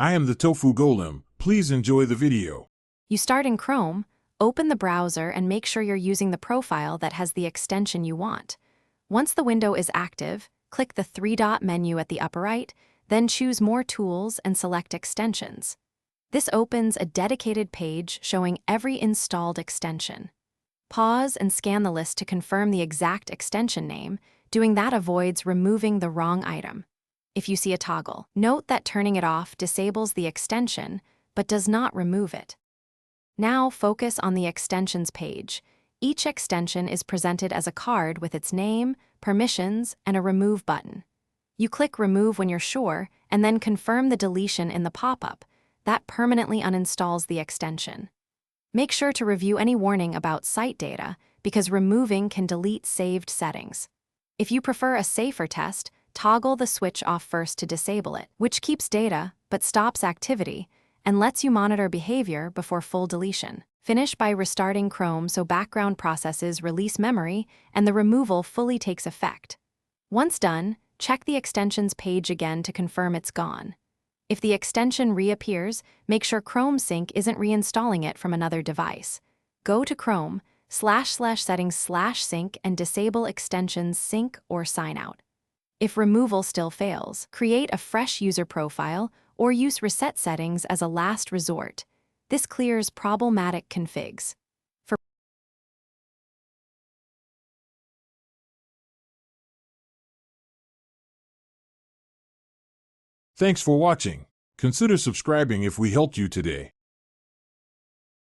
I am the Tofu Golem. Please enjoy the video. You start in Chrome, open the browser and make sure you're using the profile that has the extension you want. Once the window is active, click the three-dot menu at the upper right, then choose More Tools and select Extensions. This opens a dedicated page showing every installed extension. Pause and scan the list to confirm the exact extension name. Doing that avoids removing the wrong item. If you see a toggle, note that turning it off disables the extension, but does not remove it. Now focus on the Extensions page. Each extension is presented as a card with its name, permissions, and a Remove button. You click Remove when you're sure, and then confirm the deletion in the pop-up. That permanently uninstalls the extension. Make sure to review any warning about site data, because removing can delete saved settings. If you prefer a safer test, toggle the switch off first to disable it, which keeps data but stops activity and lets you monitor behavior before full deletion. Finish by restarting Chrome so background processes release memory and the removal fully takes effect. Once done, check the extensions page again to confirm it's gone. If the extension reappears, make sure Chrome Sync isn't reinstalling it from another device. Go to Chrome, //settings/sync and disable extensions sync or sign out. If removal still fails, create a fresh user profile or use reset settings as a last resort. This clears problematic configs. Thanks for watching. Consider subscribing if we helped you today.